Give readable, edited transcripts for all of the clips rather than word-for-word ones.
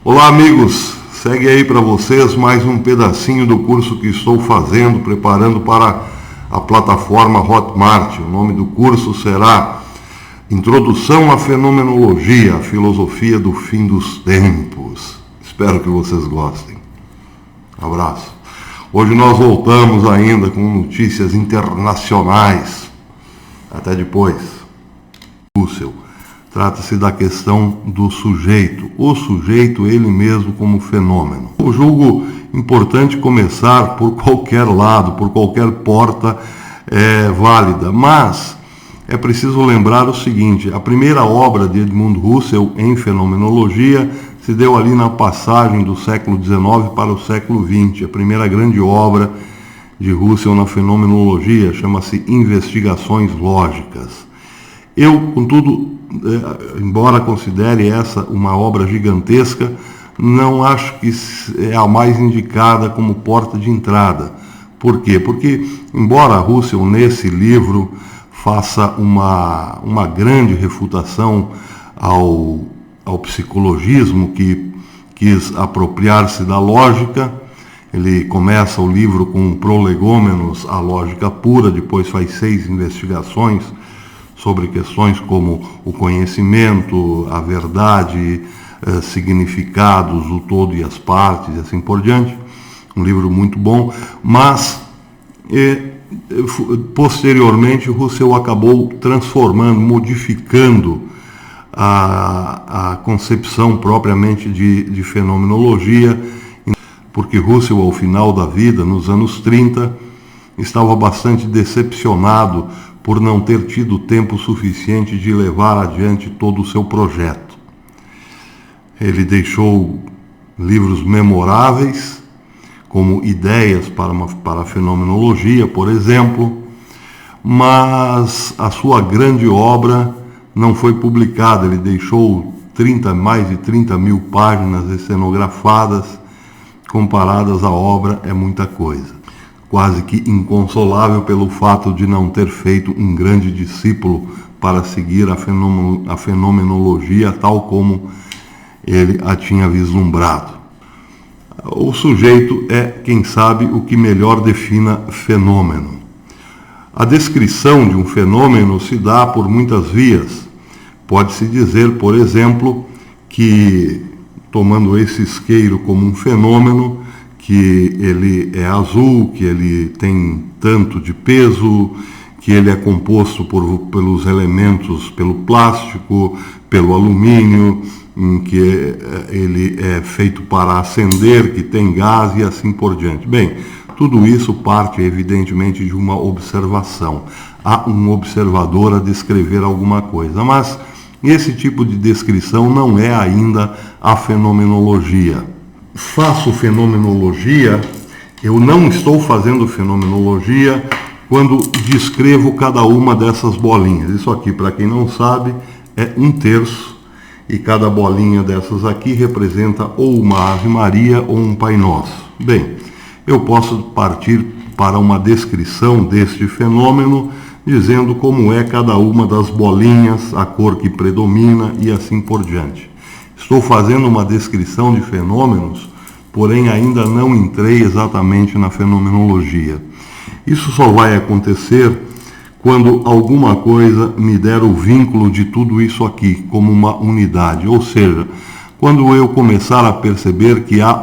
Olá, amigos, segue aí para vocês mais um pedacinho do curso que estou fazendo, preparando para a plataforma Hotmart. O nome do curso será Introdução à Fenomenologia, a Filosofia do Fim dos Tempos. Espero que vocês gostem. Abraço. Hoje nós voltamos ainda com notícias internacionais. Até depois. Russell. Trata-se da questão do sujeito, o sujeito ele mesmo como fenômeno. Eu julgo importante começar por qualquer lado, por qualquer porta válida, mas é preciso lembrar o seguinte: a primeira obra de Edmund Husserl em fenomenologia se deu ali na passagem do século XIX para o século XX. A primeira grande obra de Husserl na fenomenologia chama-se Investigações Lógicas. Eu, contudo, embora considere essa uma obra gigantesca, não acho que é a mais indicada como porta de entrada. Por quê? Porque, embora Husserl, nesse livro, faça uma grande refutação ao psicologismo que quis apropriar-se da lógica, ele começa o livro com um prolegômenos à lógica pura, depois faz 6 investigações sobre questões como o conhecimento, a verdade, significados, o todo e as partes, e assim por diante. Um livro muito bom, mas posteriormente Husserl acabou transformando, modificando a concepção propriamente de fenomenologia, porque Husserl, ao final da vida, nos anos 30, estava bastante decepcionado por não ter tido tempo suficiente de levar adiante todo o seu projeto. Ele deixou livros memoráveis, como Ideias para a Fenomenologia, por exemplo, mas a sua grande obra não foi publicada. Ele deixou mais de 30 mil páginas estenografadas, comparadas à obra é muita coisa. Quase que inconsolável pelo fato de não ter feito um grande discípulo para seguir a fenomenologia tal como ele a tinha vislumbrado. O sujeito é, quem sabe, o que melhor defina fenômeno. A descrição de um fenômeno se dá por muitas vias. Pode-se dizer, por exemplo, que, tomando esse isqueiro como um fenômeno, que ele é azul, que ele tem tanto de peso, que ele é composto pelos elementos, pelo plástico, pelo alumínio, que ele é feito para acender, que tem gás e assim por diante. Bem, tudo isso parte evidentemente de uma observação. Há um observador a descrever alguma coisa, mas esse tipo de descrição não é ainda a fenomenologia. Faço fenomenologia, eu não estou fazendo fenomenologia quando descrevo cada uma dessas bolinhas. Isso aqui, para quem não sabe, é 1/3, e cada bolinha dessas aqui representa ou uma Ave Maria ou um Pai Nosso. Bem, eu posso partir para uma descrição deste fenômeno, dizendo como é cada uma das bolinhas, a cor que predomina e assim por diante. Estou fazendo uma descrição de fenômenos, porém ainda não entrei exatamente na fenomenologia. Isso só vai acontecer quando alguma coisa me der o vínculo de tudo isso aqui, como uma unidade. Ou seja, quando eu começar a perceber que há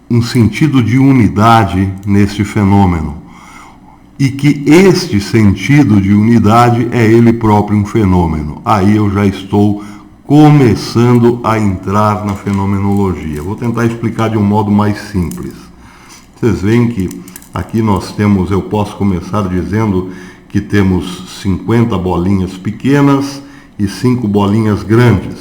um sentido de unidade neste fenômeno, e que este sentido de unidade é ele próprio um fenômeno. Aí eu já estou começando a entrar na fenomenologia. Vou tentar explicar de um modo mais simples. Vocês veem que aqui eu posso começar dizendo que temos 50 bolinhas pequenas e 5 bolinhas grandes.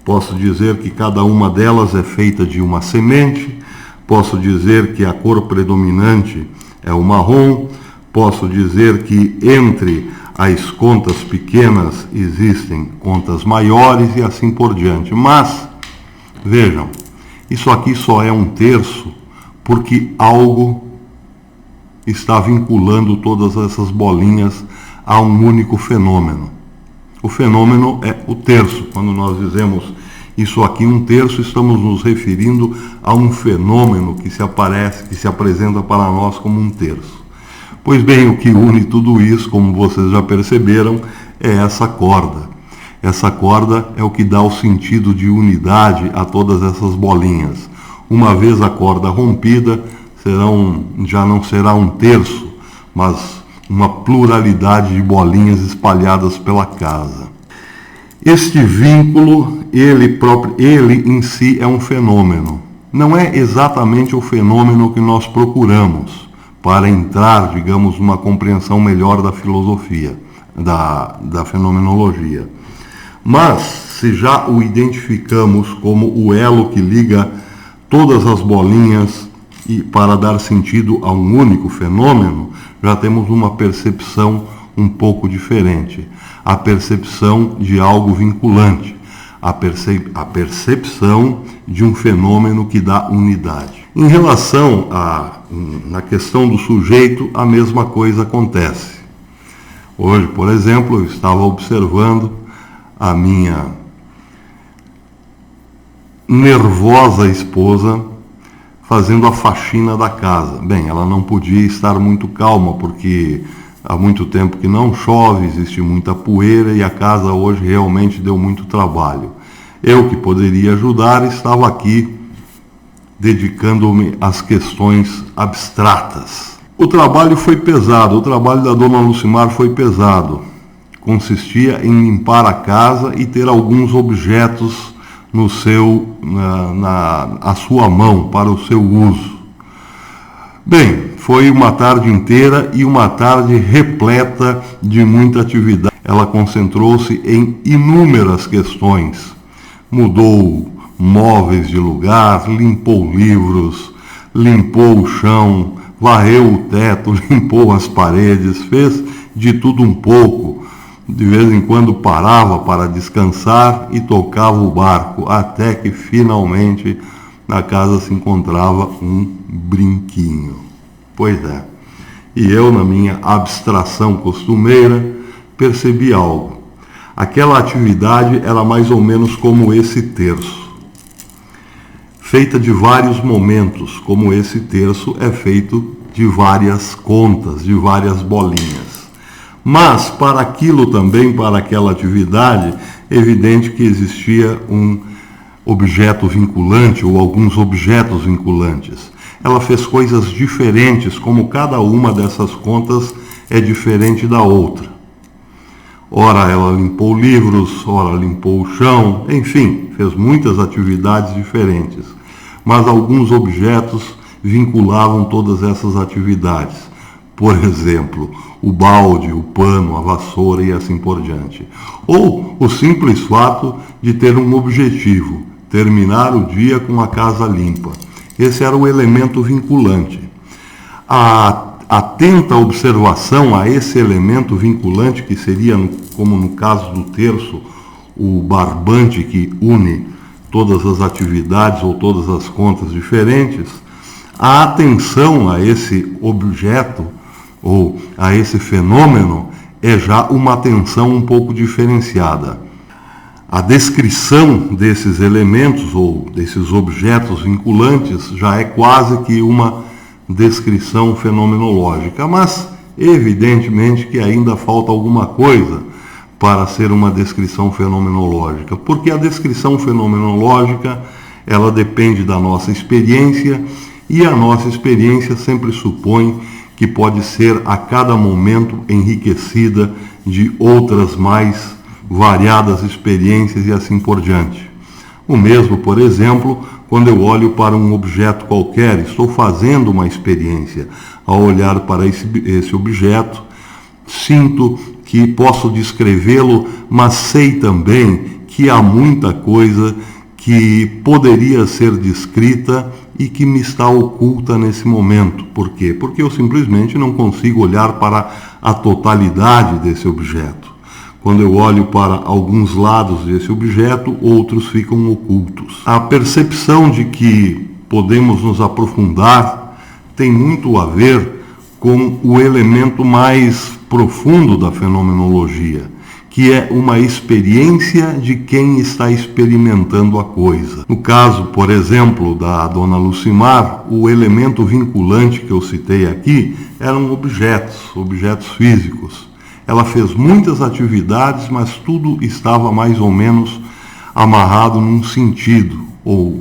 Posso dizer que cada uma delas é feita de uma semente. Posso dizer que a cor predominante é o marrom. Posso dizer que entre as contas pequenas existem contas maiores e assim por diante. Mas, vejam, isso aqui só é 1/3 porque algo está vinculando todas essas bolinhas a um único fenômeno. O fenômeno é o terço. Quando nós dizemos isso aqui, um terço, estamos nos referindo a um fenômeno que se apresenta para nós como um terço. Pois bem, o que une tudo isso, como vocês já perceberam, é essa corda. Essa corda é o que dá o sentido de unidade a todas essas bolinhas. Uma vez a corda rompida, já não será um terço, mas uma pluralidade de bolinhas espalhadas pela casa. Este vínculo, ele em si é um fenômeno. Não é exatamente o fenômeno que nós procuramos para entrar, digamos, numa compreensão melhor da filosofia, da fenomenologia. Mas, se já o identificamos como o elo que liga todas as bolinhas e para dar sentido a um único fenômeno, já temos uma percepção um pouco diferente. A percepção de algo vinculante, a percepção de um fenômeno que dá unidade. Em relação na questão do sujeito, a mesma coisa acontece. Hoje, por exemplo, eu estava observando a minha nervosa esposa fazendo a faxina da casa. Bem, ela não podia estar muito calma, porque há muito tempo que não chove, existe muita poeira e a casa hoje realmente deu muito trabalho. Eu, que poderia ajudar, estava aqui dedicando-me às questões abstratas. O trabalho foi pesado, o trabalho da dona Lucimar foi pesado. Consistia em limpar a casa e ter alguns objetos à sua mão, para o seu uso. Bem, foi uma tarde inteira e uma tarde repleta de muita atividade. Ela concentrou-se em inúmeras questões. Mudou móveis de lugar, limpou livros, limpou o chão, varreu o teto, limpou as paredes, fez de tudo um pouco. De vez em quando parava para descansar e tocava o barco, até que finalmente na casa se encontrava um brinquinho. Pois é. E eu, na minha abstração costumeira, percebi algo. Aquela atividade era mais ou menos como esse terço, feita de vários momentos, como esse terço é feito de várias contas, de várias bolinhas. Mas, para aquilo também, para aquela atividade, é evidente que existia um objeto vinculante ou alguns objetos vinculantes. Ela fez coisas diferentes, como cada uma dessas contas é diferente da outra. Ora, ela limpou livros, ora limpou o chão, enfim, fez muitas atividades diferentes. Mas alguns objetos vinculavam todas essas atividades. Por exemplo, o balde, o pano, a vassoura e assim por diante. Ou o simples fato de ter um objetivo, terminar o dia com a casa limpa. Esse era o elemento vinculante. A atenta observação a esse elemento vinculante, que seria, como no caso do terço, o barbante que une todas as atividades ou todas as contas diferentes, a atenção a esse objeto ou a esse fenômeno é já uma atenção um pouco diferenciada. A descrição desses elementos ou desses objetos vinculantes já é quase que uma descrição fenomenológica, mas evidentemente que ainda falta alguma coisa para ser uma descrição fenomenológica, porque a descrição fenomenológica ela depende da nossa experiência e a nossa experiência sempre supõe que pode ser a cada momento enriquecida de outras mais variadas experiências e assim por diante. O mesmo, por exemplo, quando eu olho para um objeto qualquer, estou fazendo uma experiência. Ao olhar para esse objeto, sinto que posso descrevê-lo, mas sei também que há muita coisa que poderia ser descrita e que me está oculta nesse momento. Por quê? Porque eu simplesmente não consigo olhar para a totalidade desse objeto. Quando eu olho para alguns lados desse objeto, outros ficam ocultos. A percepção de que podemos nos aprofundar tem muito a ver com o elemento mais profundo da fenomenologia, que é uma experiência de quem está experimentando a coisa. No caso, por exemplo, da dona Lucimar, o elemento vinculante que eu citei aqui eram objetos físicos. Ela fez muitas atividades, mas tudo estava mais ou menos amarrado num sentido, ou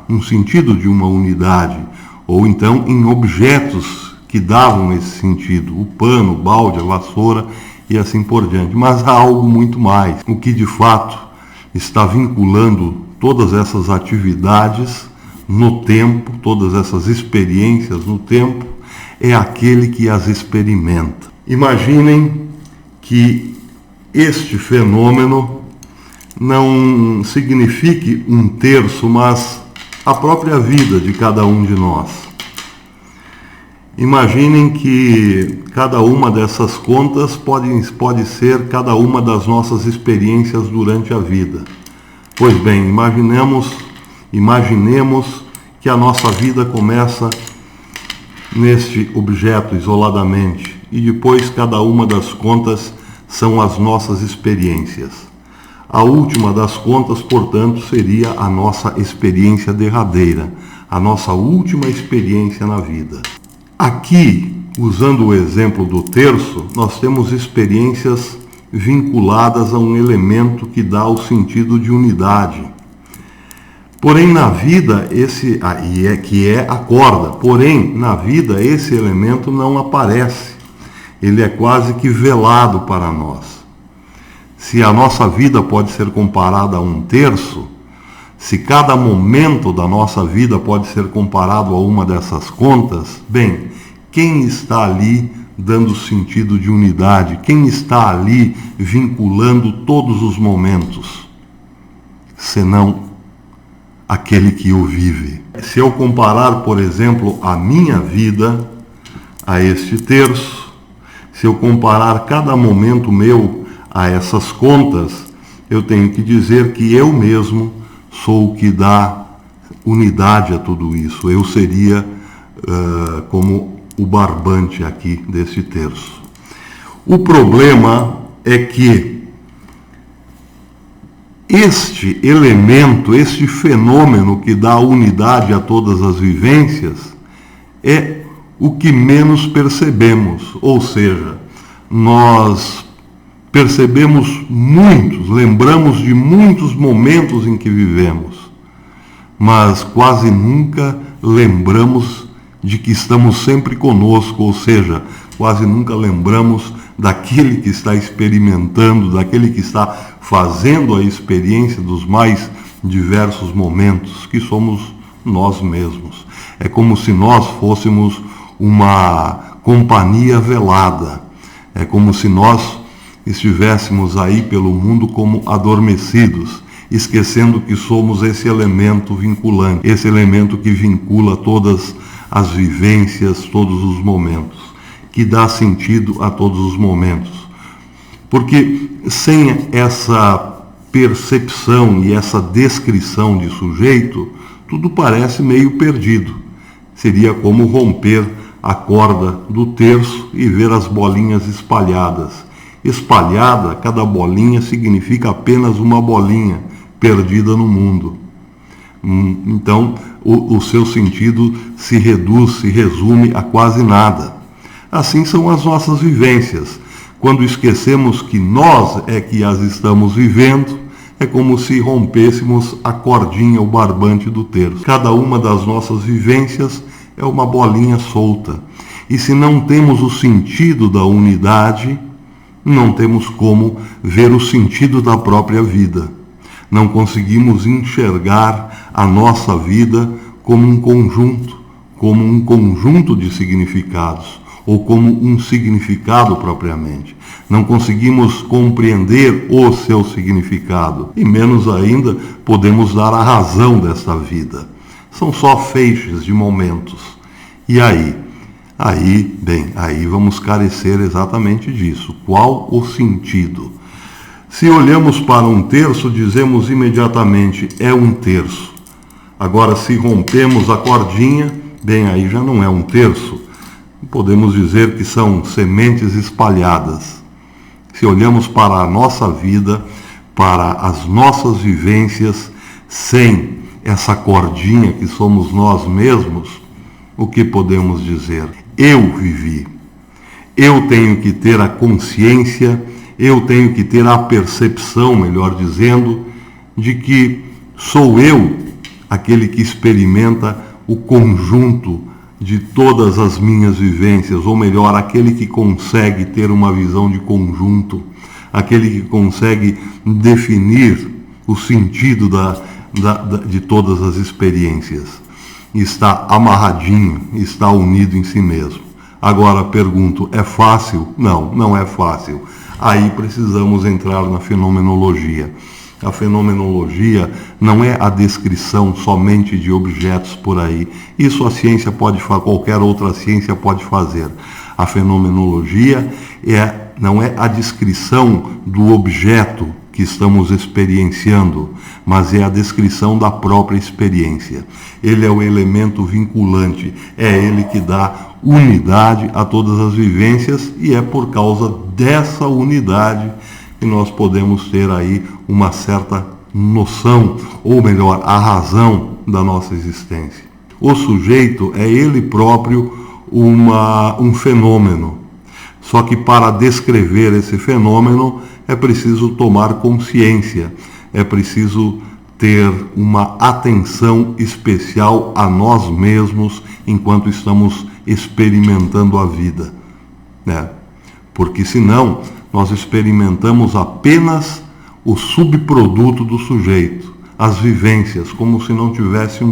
num sentido de uma unidade, ou então em objetos que davam esse sentido, o pano, o balde, a vassoura e assim por diante. Mas há algo muito mais. O que de fato está vinculando todas essas atividades no tempo, todas essas experiências no tempo, é aquele que as experimenta. Imaginem que este fenômeno não signifique um terço, mas a própria vida de cada um de nós. Imaginem que cada uma dessas contas pode ser cada uma das nossas experiências durante a vida. Pois bem, imaginemos que a nossa vida começa neste objeto isoladamente e depois cada uma das contas são as nossas experiências. A última das contas, portanto, seria a nossa experiência derradeira, a nossa última experiência na vida. Aqui, usando o exemplo do terço, nós temos experiências vinculadas a um elemento que dá o sentido de unidade. Porém, na vida, que é a corda, porém, na vida, esse elemento não aparece. Ele é quase que velado para nós. Se a nossa vida pode ser comparada a um terço, se cada momento da nossa vida pode ser comparado a uma dessas contas, bem, quem está ali dando sentido de unidade? Quem está ali vinculando todos os momentos? Senão aquele que o vive. Se eu comparar, por exemplo, a minha vida a este terço, se eu comparar cada momento meu a essas contas, eu tenho que dizer que eu mesmo sou o que dá unidade a tudo isso. Eu seria como o barbante aqui desse terço. O problema é que este elemento, este fenômeno que dá unidade a todas as vivências, é o que menos percebemos. Ou seja, nós percebemos lembramos de muitos momentos em que vivemos, mas quase nunca lembramos de que estamos sempre conosco, ou seja, quase nunca lembramos daquele que está experimentando, daquele que está fazendo a experiência dos mais diversos momentos, que somos nós mesmos. É como se nós fôssemos uma companhia velada, é como se nós estivéssemos aí pelo mundo como adormecidos, esquecendo que somos esse elemento vinculante, esse elemento que vincula todas as vivências, todos os momentos, que dá sentido a todos os momentos. Porque sem essa percepção e essa descrição de sujeito, tudo parece meio perdido. Seria como romper a corda do terço e ver as bolinhas espalhadas. Espalhada, cada bolinha significa apenas uma bolinha perdida no mundo. Então, o seu sentido se resume a quase nada. Assim são as nossas vivências. Quando esquecemos que nós é que as estamos vivendo, é como se rompêssemos a cordinha, o barbante do terço. Cada uma das nossas vivências é uma bolinha solta. E se não temos o sentido da unidade, não temos como ver o sentido da própria vida. Não conseguimos enxergar a nossa vida como um conjunto de significados, ou como um significado propriamente. Não conseguimos compreender o seu significado, e menos ainda podemos dar a razão dessa vida. São só feixes de momentos. E aí vamos carecer exatamente disso. Qual o sentido? Se olhamos para um terço, dizemos imediatamente, é um terço. Agora, se rompemos a cordinha, bem, aí já não é um terço. Podemos dizer que são sementes espalhadas. se olhamos para a nossa vida, para as nossas vivências, sem essa cordinha que somos nós mesmos, o que podemos dizer? Eu vivi. Eu tenho que ter a consciência, eu tenho que ter a percepção, melhor dizendo, de que sou eu aquele que experimenta o conjunto de todas as minhas vivências, ou melhor, aquele que consegue ter uma visão de conjunto, aquele que consegue definir o sentido de todas as experiências. Está amarradinho, está unido em si mesmo. Agora pergunto, é fácil? Não, não é fácil. Aí precisamos entrar na fenomenologia. A fenomenologia não é a descrição somente de objetos por aí. Isso a ciência pode fazer, qualquer outra ciência pode fazer. A fenomenologia não é a descrição do objeto que estamos experienciando, mas é a descrição da própria experiência. Ele é o elemento vinculante, é ele que dá unidade a todas as vivências, e é por causa dessa unidade que nós podemos ter aí uma certa noção, ou melhor, a razão da nossa existência. O sujeito é ele próprio um fenômeno. Só que para descrever esse fenômeno é preciso tomar consciência, é preciso ter uma atenção especial a nós mesmos enquanto estamos experimentando a vida, né? Porque senão nós experimentamos apenas o subproduto do sujeito, as vivências, como se não tivesse um